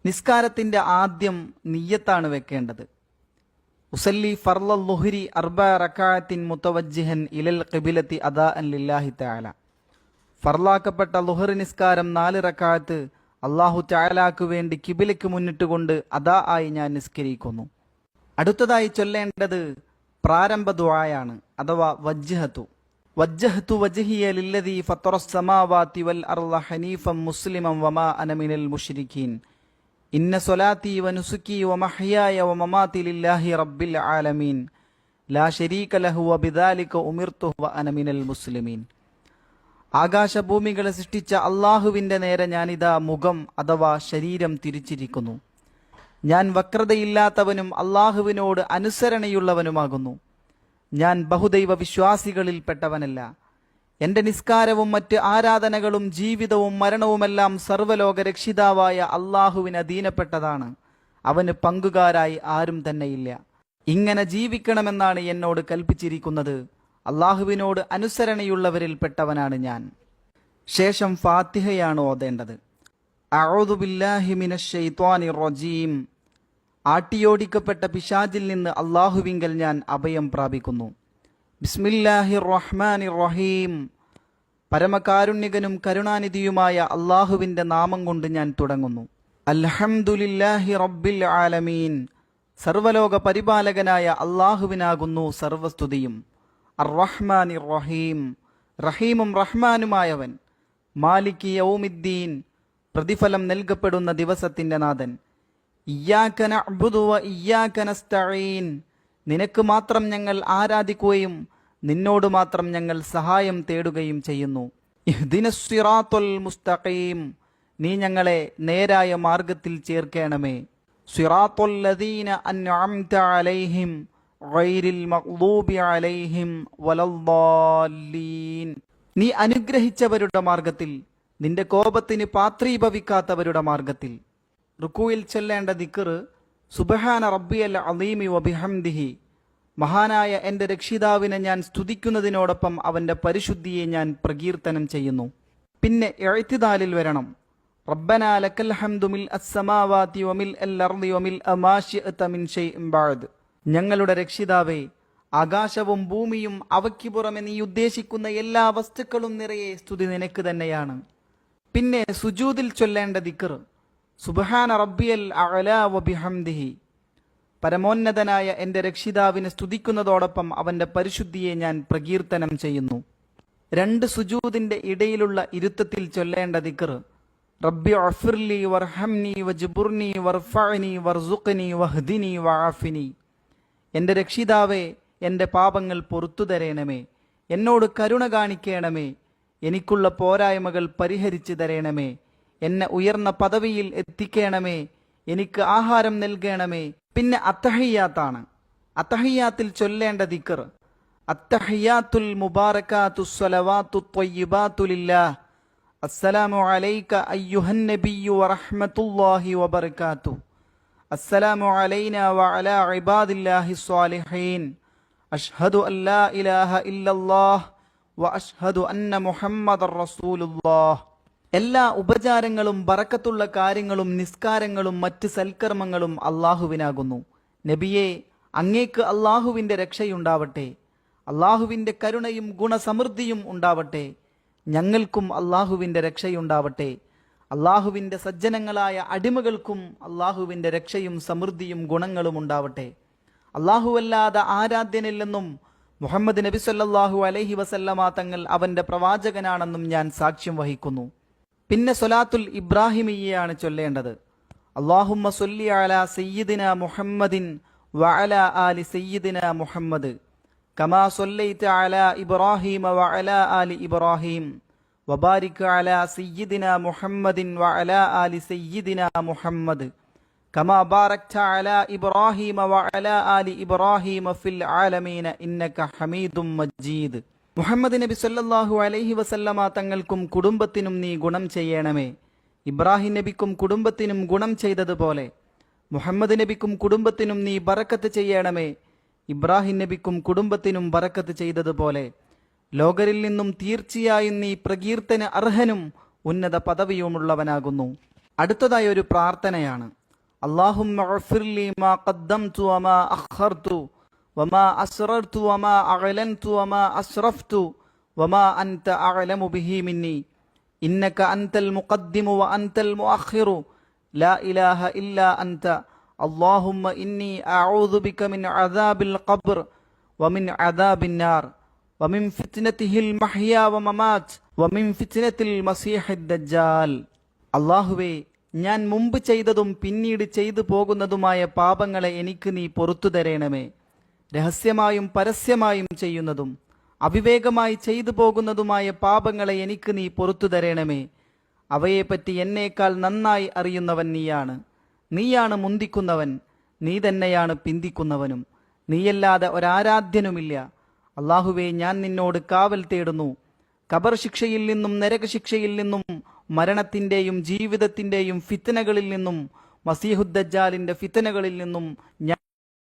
നിസ്കാരത്തിൻ്റെ ആദ്യം നിയ്യത്താണ് വെക്കേണ്ടത്. ഉസല്ലി ഫർളൽ ളുഹ്രി അർബഅ റകഅത്തിൻ മുതവജ്ജിഹൻ ഇലൽ ഖിബ്ലത്തി അദാഅൻ ലില്ലാഹി തആല. ഫർളാക്കപ്പെട്ട ളുഹർ നിസ്കാരം 4 റകഅത്ത് അല്ലാഹു തആലാക്ക് വേണ്ടി കിബിലയ്ക്ക് മുന്നിട്ടുകൊണ്ട് അദാ ആയി ഞാൻ നിസ്കരിക്കുന്നു. അടുത്തതായി ചൊല്ലേണ്ടത് പ്രാരംഭ ദുആയാണ്, അഥവാ വജ്ജഹതു വജ്ഹിയ ലില്ലദീ ഫത്തറസ് സമാവാതി വൽ അർള ഹനീഫൻ മുസ്ലിമൻ വമാ അന മിനൽ മുശ്രിക്കീൻ ഇന്ന സ്വലാത്തി വനുസുക്കി വമഹ്യായ വമമാതി ലില്ലാഹി റബ്ബിൽ ആലമീൻ ലാ ശരീക ലഹു വബിദാലിക ഉമിർതു വഅന മിനൽ മുസ്ലിമീൻ. ആകാശഭൂമികളെ സൃഷ്ടിച്ച അള്ളാഹുവിൻ്റെ നേരെ ഞാനിതാ മുഖം അഥവാ ശരീരം തിരിച്ചിരിക്കുന്നു. ഞാൻ വക്രതയില്ലാത്തവനും അള്ളാഹുവിനോട് അനുസരണയുള്ളവനുമാകുന്നു. ഞാൻ ബഹുദൈവ വിശ്വാസികളിൽപ്പെട്ടവനല്ല. എൻ്റെ നിസ്കാരവും മറ്റ് ആരാധനകളും ജീവിതവും മരണവുമെല്ലാം സർവ്വലോക രക്ഷിതാവായ അള്ളാഹുവിന് അധീനപ്പെട്ടതാണ്. അവന് പങ്കുകാരായി ആരും തന്നെയില്ല. ഇങ്ങനെ ജീവിക്കണമെന്നാണ് എന്നോട് കൽപ്പിച്ചിരിക്കുന്നത്. അള്ളാഹുവിനോട് അനുസരണയുള്ളവരിൽപ്പെട്ടവനാണ് ഞാൻ. ശേഷം ഫാത്തിഹയാണ് ഓതേണ്ടത്. അഊദു ബില്ലാഹി മിനശ് ശൈത്വാനിർ റജീം. ആട്ടിയോടിക്കപ്പെട്ട പിശാചിൽ നിന്ന് അള്ളാഹുവിങ്കൽ ഞാൻ അഭയം പ്രാപിക്കുന്നു. ബിസ്മില്ലാഹിർ റഹ്മാനിർ റഹീം. പരമകാരുണ്യകനും കരുണാനിധിയുമായ അള്ളാഹുവിൻ്റെ നാമം കൊണ്ട് ഞാൻ തുടങ്ങുന്നു. അൽഹംദുലില്ലാഹി റബ്ബിൽ ആലമീൻ. സർവലോക പരിപാലകനായ അള്ളാഹുവിനാകുന്നു സർവസ്തുതിയും. അർ റഹ്മാനിർ റഹീം. റഹീമും റഹ്മാനുമായവൻ. മാലികി യൗമിദ്ദീൻ. പ്രതിഫലം നൽകപ്പെടുന്ന ദിവസത്തിൻ്റെ നാഥൻ. ഇയ്യാക നഅ്ബുദു വ ഇയ്യാക നസ്തഈൻ. നിനക്ക് മാത്രം ഞങ്ങൾ ആരാധിക്കുകയും നിന്നോട് മാത്രം ഞങ്ങൾ സഹായം തേടുകയും ചെയ്യുന്നു. ഇഹ്ദിനസ് സിറാത്തുൽ മുസ്തഖീം. നീ ഞങ്ങളെ നേരായ മാർഗത്തിൽ ചേർക്കണമേ. സിറാത്തുൽ ലദീന അൻഅംത അലൈഹിം ഗൈരിൽ മഗ്ദൂബി അലൈഹിം വലദ്ദാല്ലീൻ. നീ അനുഗ്രഹിച്ചവരുടെ മാർഗത്തിൽ, നിന്റെ കോപത്തിന് പാത്രീഭവിക്കാത്തവരുടെ മാർഗത്തിൽ. റുക്കൂയിൽ ചൊല്ലേണ്ട ദിക്ർ സുബ്ഹാന റബ്ബിയൽ അളീമി വബിഹംദിഹി. മഹാനായ എൻ്റെ രക്ഷിതാവിനെ ഞാൻ സ്തുതിക്കുന്നതിനോടൊപ്പം അവൻ്റെ പരിശുദ്ധിയെ ഞാൻ പ്രകീർത്തനം ചെയ്യുന്നു. പിന്നെ ഇഅ്തിദാലിൽ വരണം. റബ്ബനാ ലക്കൽ ഹംദു മിൽ അസ്സമാവാതി വമിൽ അൽ അർളി വമിൽ മാ ശിഅത മിൻ ശൈഇൻ ബഅദ്. ഞങ്ങളുടെ രക്ഷിതാവേ, ആകാശവും ഭൂമിയും അവയ്ക്ക് പുറമെ നീ ഉദ്ദേശിക്കുന്ന എല്ലാ വസ്തുക്കളും നിറയെ സ്തുതി നിനക്ക് തന്നെയാണ്. പിന്നെ സുജൂദിൽ ചൊല്ലേണ്ട ദിക്ർ സുബ്ഹാന റബ്ബിയൽ അഅ്ലാ വബിഹംദിഹി. പരമോന്നതനായ എൻ്റെ രക്ഷിതാവിനെ സ്തുതിക്കുന്നതോടൊപ്പം അവൻ്റെ പരിശുദ്ധിയെ ഞാൻ പ്രകീർത്തനം ചെയ്യുന്നു. 2 സുജൂദിൻ്റെ ഇടയിലുള്ള ഇരുത്തത്തിൽ ചൊല്ലേണ്ട ദിക്ർ റബ്ബി അഫിർലി വർഹംനി വജ്ബുർനി വർഫഅനി വർസുഖ്നി വഹ്ദിനി വആഫിനി. എൻ്റെ രക്ഷിതാവേ, എൻ്റെ പാപങ്ങൾ പൊറുത്തു തരേണമേ, എന്നോട് കരുണ കാണിക്കണമേ, എനിക്കുള്ള പോരായ്മകൾ പരിഹരിച്ചു തരേണമേ, എന്നെ ഉയർന്ന പദവിയിൽ എത്തിക്കണമേ, എനിക്ക് ആഹാരം നൽകണമേ. പിന്നെ അത്തഹിയാത്താണ്. അത്തഹിയാത്തിൽ ചൊല്ലേണ്ട ദിക്ർ അത്തഹിയാത്തുൽ മുബാറകാത്തു സ്വലവാത്തു ത്വയ്യിബാത്തു ലില്ലാഹ്. അസ്സലാമു അലൈക അയ്യുഹൻ നബിയ്യു വറഹ്മത്തുള്ളാഹി വബറകാതുഹു. അസ്സലാമു അലൈനാ വഅലാ ഇബാദില്ലാഹി സ്വാലിഹീൻ. അഷ്ഹദു അല്ലാ ഇലാഹ ഇല്ലല്ലാഹ് വ അഷ്ഹദു അന്ന മുഹമ്മദർ റസൂലുള്ളാഹ്. എല്ലാ ഉപചാരങ്ങളും ബറക്കത്തുള്ള കാര്യങ്ങളും നിസ്കാരങ്ങളും മറ്റ് സൽക്കർമ്മങ്ങളും അള്ളാഹുവിനാകുന്നു. നബിയെ, അങ്ങേക്ക് അള്ളാഹുവിൻ്റെ രക്ഷയുണ്ടാവട്ടെ, അള്ളാഹുവിൻ്റെ കരുണയും ഗുണസമൃദ്ധിയും ഉണ്ടാവട്ടെ. ഞങ്ങൾക്കും അള്ളാഹുവിൻ്റെ രക്ഷയുണ്ടാവട്ടെ. അള്ളാഹുവിൻ്റെ സജ്ജനങ്ങളായ അടിമകൾക്കും അള്ളാഹുവിൻ്റെ രക്ഷയും സമൃദ്ധിയും ഗുണങ്ങളും ഉണ്ടാവട്ടെ. അള്ളാഹുവല്ലാതെ ആരാധ്യനില്ലെന്നും മുഹമ്മദ് നബി സല്ലല്ലാഹു അലൈഹി വസല്ലമ തങ്ങൾ അവൻ്റെ പ്രവാചകനാണെന്നും ഞാൻ സാക്ഷ്യം വഹിക്കുന്നു. പിന്നെ സ്വലാത്തുൽ ഇബ്രാഹിമിയ്യയാണ് ചൊല്ലേണ്ടത്. അല്ലാഹുമ്മ സ്വല്ലി അലാ സയ്യിദിന മുഹമ്മദിൻ വഅലാ ആലി സയ്യിദിന മുഹമ്മദ് കമാ സ്വല്ലൈത അലാ ഇബ്രാഹീമ വഅലാ ആലി ഇബ്രാഹീം വബാരിക് അലാ സയ്യിദിന മുഹമ്മദിൻ വഅലാ ആലി സയ്യിദിന മുഹമ്മദ് കമാ ബാരക്ത അലാ ഇബ്രാഹീമ വഅലാ ആലി ഇബ്രാഹീമ ഫിൽ ആലമീന ഇന്നക ഹമീദും മജീദ്. മുഹമ്മദ് നബി സല്ലല്ലാഹു അലൈഹി വസല്ലമ തങ്ങൾക്കും കുടുംബത്തിനും നീ ഗുണം ചെയ്യണമേ. ഇബ്രാഹിം നബിക്കും കുടുംബത്തിനും ഗുണം ചെയ്തതുപോലെ മുഹമ്മദ് നബിക്കും കുടുംബത്തിനും നീ ബറക്കത്ത് ചെയ്യണമേ. ഇബ്രാഹിം നബിക്കും കുടുംബത്തിനും ബറക്കത്ത് ചെയ്തതുപോലെ ലോകരിൽ നിന്നും തീർച്ചയായും നീ പ്രകീർത്തന അർഹനും ഉന്നത പദവിയുമുള്ളവനാകുന്നു. അടുത്തതായി ഒരു പ്രാർത്ഥനയാണ്. അല്ലാഹുമ്മ ഗഫിർലി മാ ഖദ്ദംതു വമാ അഖർതു വമാ അസ്റർതു വമാ അഅലൻതു വമാ അസ്റഫ്തു വമാ അൻത അഅലമു ബിഹി മിന്നി ഇന്നക അൻതൽ മുഖദ്ദിമു വ അൻതൽ മുഅഖിറു ലാ ഇലാഹ ഇല്ലാ അൻത അല്ലാഹുമ്മ ഇന്നി അഊദു ബിക മിൻ അദാബിൽ ഖബ്ർ വമിൻ അദാബിൻ നാർ വമിൻ ഫിത്നതിഹിൽ മഹ്യാ വമമാത് വമിൻ ഫിത്നതിൽ മസീഹിദ് ദജ്ജാൽ. അല്ലാഹുവേ, ഞാൻ മുമ്പ് ചെയ്തതും പിന്നീട് ചെയ്തു പോകുന്നതുമായ പാപങ്ങളെ എനിക്ക് നീ പൊറുത്തു തരേണമേ. രഹസ്യമായും പരസ്യമായും ചെയ്യുന്നതും അവിവേകമായി ചെയ്തു പോകുന്നതുമായ പാപങ്ങളെ എനിക്ക് നീ പൊറുത്തു തരേണമേ. അവയെപ്പറ്റി എന്നേക്കാൾ നന്നായി അറിയുന്നവൻ നീയാണ്. നീയാണ് മുന്തിക്കുന്നവൻ, നീ തന്നെയാണ് പിന്തിക്കുന്നവനും. നീയല്ലാതെ ഒരാരാധ്യനുമില്ല. അല്ലാഹുവേ, ഞാൻ നിന്നോട് കാവൽ തേടുന്നു. ഖബർ ശിക്ഷയിൽ നിന്നും നരകശിക്ഷയിൽ നിന്നും മരണത്തിൻ്റെയും ജീവിതത്തിൻ്റെയും ഫിത്നകളിൽ നിന്നും മസീഹുദ്ദജ്ജാലിൻ്റെ ഫിത്നകളിൽ നിന്നും ഞാൻ